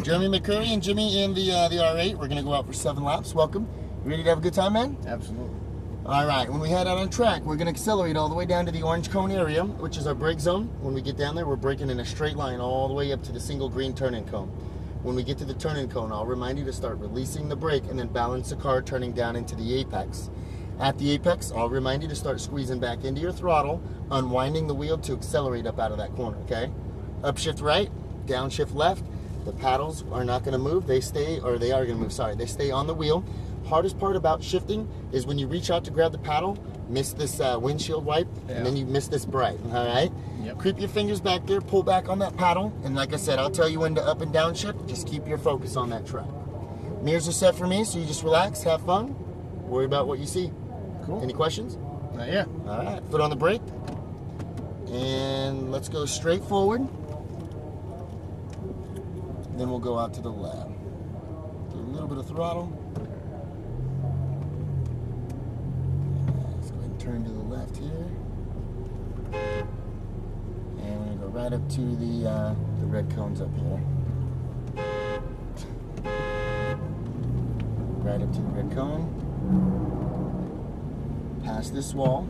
Jeremy McCurry and Jimmy in the R8. We're going to go out for 7 laps. Welcome. You ready to have a good time, man? Absolutely. All right, when we head out on track, we're going to accelerate all the way down to the orange cone area, which is our brake zone. When we get down there, we're braking in a straight line all the way up to the single green turn-in cone. When we get to the turn-in cone, I'll remind you to start releasing the brake and then balance the car turning down into the apex. At the apex, I'll remind you to start squeezing back into your throttle, unwinding the wheel to accelerate up out of that corner, okay? Upshift right, downshift left. The paddles are not going to move. They stay, or they are going to move, sorry. They stay on the wheel. Hardest part about shifting is when you reach out to grab the paddle, miss this windshield wipe, and then you miss this bright, all right? Yep. Creep your fingers back there, pull back on that paddle, and like I said, I'll tell you when to up and down shift. Just keep your focus on that track. Mirrors are set for me, so you just relax, have fun, worry about what you see. Cool. Any questions? Not yet. All right, foot on the brake, and let's go straight forward. Then we'll go out to the left. Do a little bit of throttle. Let's go ahead and turn to the left here. And we're gonna go right up to the red cones up here. Right up to the red cone. Past this wall.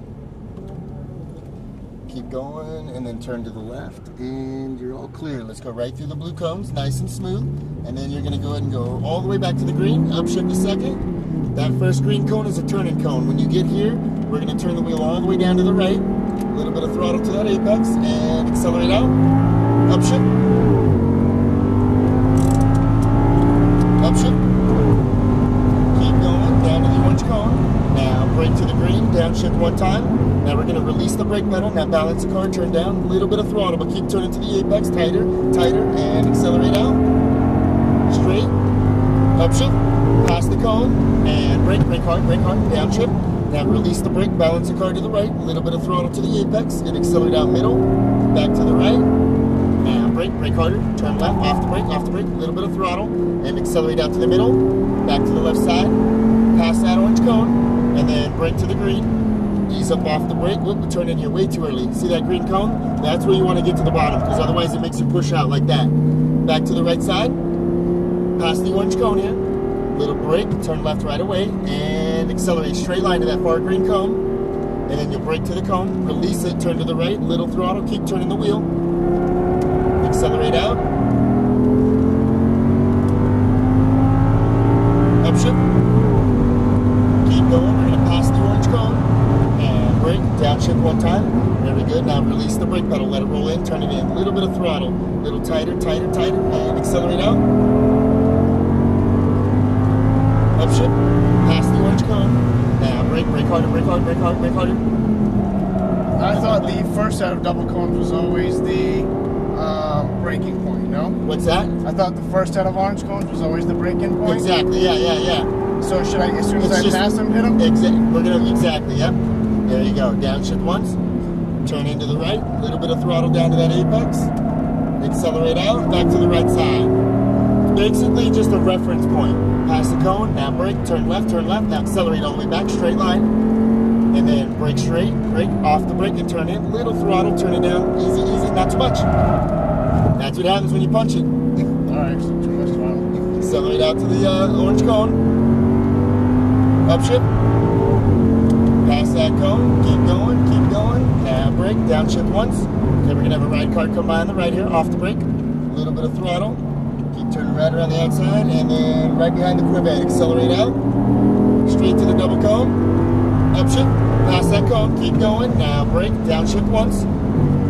Keep going, and then turn to the left, and you're all clear. Let's go right through the blue cones, nice and smooth, and then you're going to go ahead and go all the way back to the green, upshift a second. That first green cone is a turning cone. When you get here, we're going to turn the wheel all the way down to the right, a little bit of throttle to that apex, and accelerate out, upshift, upshift, keep going, down to the orange cone. Now brake to the green, downshift one time. Now we're going to release the brake pedal. Now balance the car, turn down, a little bit of throttle, but keep turning to the apex, tighter, and accelerate out. Straight, upshift, past the cone, and brake hard, downshift. Now release the brake, balance the car to the right, a little bit of throttle to the apex, and accelerate out middle, back to the right. Now brake harder, turn left, off the brake, a little bit of throttle, and accelerate out to the middle, back to the left side, past that orange cone, and then brake to the green. Ease up off the brake. Look, we turned in here way too early. See that green cone? That's where you want to get to the bottom, because otherwise it makes you push out like that. Back to the right side. Past the orange cone here. Little brake. Turn left right away. And accelerate straight line to that far green cone. And then you'll brake to the cone. Release it. Turn to the right. Little throttle. Keep turning the wheel. Accelerate out. Upshift. Keep going. We're going to pass the orange cone. Brake, downshift one time. Very good. Now release the brake pedal, let it roll in, turn it in. A little bit of throttle, a little tighter, and accelerate out. Upshift, past the orange cone. Now brake harder. I thought the first set of double cones was always the braking point, no? What's that? I thought the first set of orange cones was always the braking point. Exactly, yeah. So should I, as soon as I pass them, hit them? Exactly, yep. There you go. Downshift once. Turn into the right. A little bit of throttle down to that apex. Accelerate out. Back to the right side. Basically just a reference point. Pass the cone. Now brake. Turn left. Now accelerate all the way back. Straight line. And then brake straight. Brake off the brake and turn in. Little throttle. Turn it down. Easy. Not too much. That's what happens when you punch it. Alright, so too much throttle. Accelerate out to the orange cone. Upshift. Pass that cone, keep going. Now brake, downshift once. Okay, we're gonna have a ride car come by on the right here, off the brake. A little bit of throttle. Keep turning right around the outside, and then right behind the Corvette, accelerate out. Straight to the double cone. Upshift, pass that cone, keep going. Now brake, downshift once.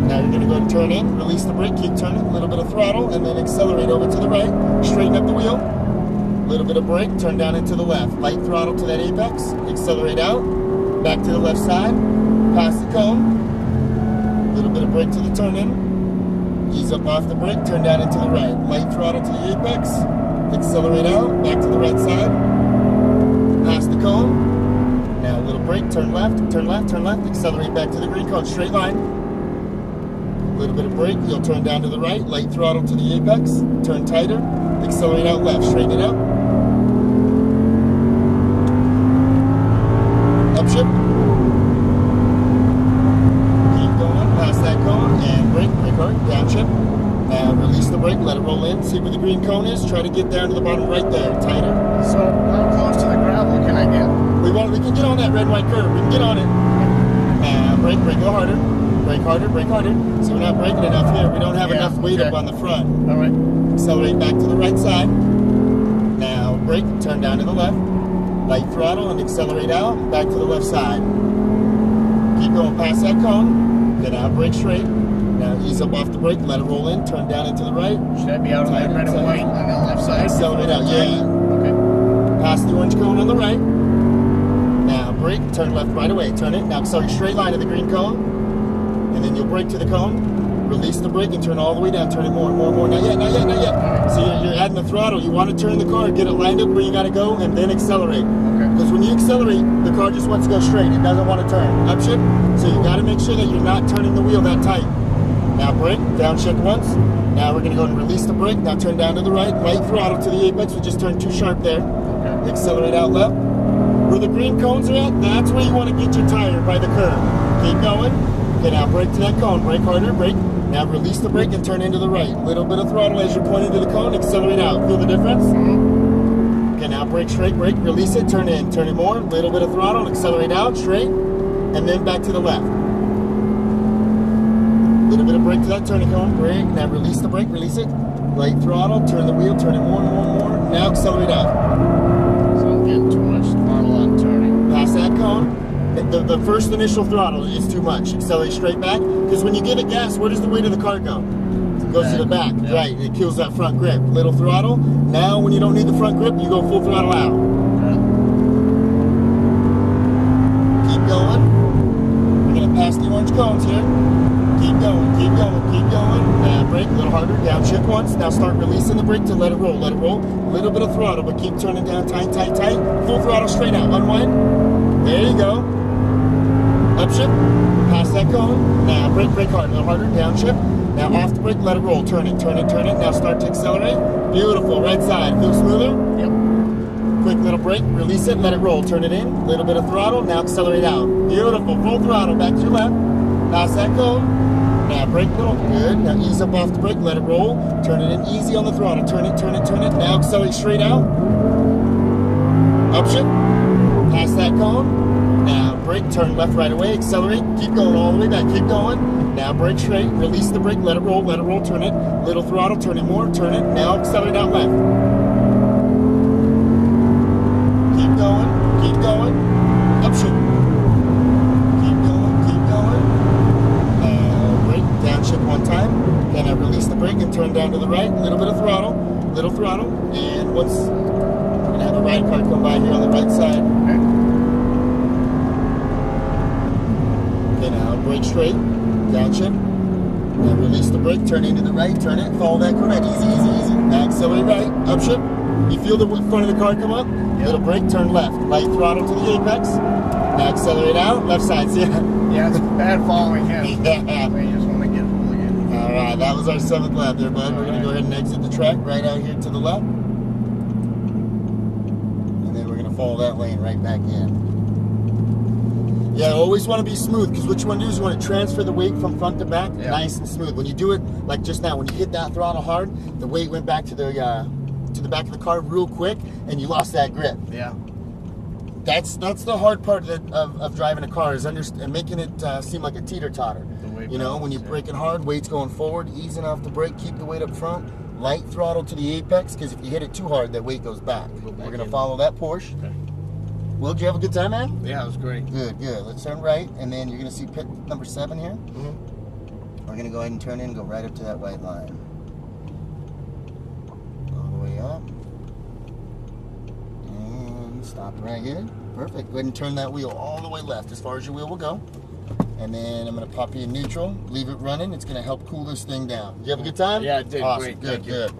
Now you're gonna go and turn in, release the brake, keep turning, a little bit of throttle, and then accelerate over to the right. Straighten up the wheel. A little bit of brake, turn down into the left. Light throttle to that apex, accelerate out. Back to the left side, past the cone, a little bit of brake to the turn in, ease up off the brake, turn down into the right, light throttle to the apex, accelerate out, back to the right side, past the cone, now a little brake, turn left, accelerate back to the green cone, straight line, a little bit of brake, you'll turn down to the right, light throttle to the apex, turn tighter, accelerate out left, straighten it out. Upshift. Keep going past that cone and brake hard, downshift. Release the brake, let it roll in. See where the green cone is, try to get down to the bottom right there, tighter. So how close to the gravel can I get? We can get on that red and white curve. We can get on it. Brake, a little harder. Brake harder, brake harder. So we're not braking enough here. We don't have enough weight up on the front. All right. Accelerate back to the right side. Now brake, turn down to the left. Light throttle and accelerate out, back to the left side. Keep going past that cone. Then out, brake straight. Now ease up off the brake, let it roll in, turn down into the right. Should I be out on that red and white on the left side? Accelerate out, yeah. Okay. Pass the orange cone on the right. Now brake, turn left right away, turn it. Now accelerate straight line to the green cone. And then you'll brake to the cone. Release the brake and turn all the way down. Turn it more and more and more. Not yet, not yet, not yet. So you're adding the throttle. You want to turn the car, get it lined up where you got to go, and then accelerate. Okay. Because when you accelerate, the car just wants to go straight. It doesn't want to turn. Upshift. So you got to make sure that you're not turning the wheel that tight. Now brake, downshift once. Now we're going to go and release the brake. Now turn down to the right. Light throttle to the apex. We just turned too sharp there. Okay. Accelerate out left. Where the green cones are at, that's where you want to get your tire, by the curb. Keep going. Okay, now brake to that cone. Brake harder, brake. Now release the brake and turn into the right. Little bit of throttle as you're pointing to the cone. Accelerate out. Feel the difference? Mm-hmm. Okay, now brake straight, brake. Release it, turn in. Turn it more. Little bit of throttle. Accelerate out, straight. And then back to the left. Little bit of brake to that turning cone. Brake. Now release the brake. Release it. Light throttle. Turn the wheel. Turn it more and more and more. Now accelerate out. So I'm getting too much throttle on turning. Pass that cone. The first initial throttle is too much. Accelerate straight back. Because when you give it gas, where does the weight of the car go? It goes to the back. Yeah. Right. It kills that front grip. Little throttle. Now when you don't need the front grip, you go full throttle out. Okay. Keep going. We're going to pass the orange cones here. Keep going, keep going, keep going. Now brake a little harder. Downshift once. Now start releasing the brake to let it roll. Let it roll. A little bit of throttle, but keep turning down tight, tight, tight. Full throttle straight out. Unwind. There you go. Upshift. Pass that cone. Now brake, brake hard. A little harder. Downshift. Now off the brake. Let it roll. Turn it, turn it, turn it. Now start to accelerate. Beautiful. Right side. Feel smoother? Yep. Quick little brake. Release it. Let it roll. Turn it in. Little bit of throttle. Now accelerate out. Beautiful. Full throttle. Back to your left. Pass that cone. Now brake little. Good. Now ease up off the brake. Let it roll. Turn it in easy on the throttle. Turn it, turn it, turn it. Now accelerate straight out. Upshift. Pass that cone. Now brake. Turn left right away. Accelerate. Keep going all the way back. Keep going. Now brake straight. Release the brake. Let it roll. Let it roll. Turn it. Little throttle. Turn it more. Turn it. Now accelerate out left. Keep going. Keep going. Upshift. One time, then I release the brake and turn down to the right, a little bit of throttle, and once we're gonna have a ride car come by here on the right side. Okay, now brake straight, downshift, now release the brake, turn into the right, turn it, follow that correct, easy, easy, easy. Now accelerate right, upshift. You feel the front of the car come up, little brake, turn left, light throttle to the apex. Now accelerate out, left side, see ya? Yeah, it's bad following him. Yeah. We just want to get again. All right, that was our 7th lap there, bud. We're going to go ahead and exit the track right out here to the left. And then we're going to follow that lane right back in. Yeah, always want to be smooth, because what you want to do is you want to transfer the weight from front to back, nice and smooth. When you do it, like just now, when you hit that throttle hard, the weight went back to the back of the car real quick, and you lost that grip. Yeah. That's the hard part of driving a car, is making it seem like a teeter-totter. You know, when you're braking hard, weight's going forward, easing off the brake, keep the weight up front, light throttle to the apex, because if you hit it too hard, that weight goes back. We're going to follow that Porsche. Okay. Will, did you have a good time, man? Yeah, it was great. Good, good. Let's turn right, and then you're going to see pit number 7 here. Mm-hmm. We're going to go ahead and turn in and go right up to that white line. All the way up. And stop right here. Perfect. Go ahead and turn that wheel all the way left, as far as your wheel will go. And then I'm going to pop you in neutral, leave it running. It's going to help cool this thing down. Did you have a good time? Yeah, I did. Awesome. Great. Good, Thank you. good.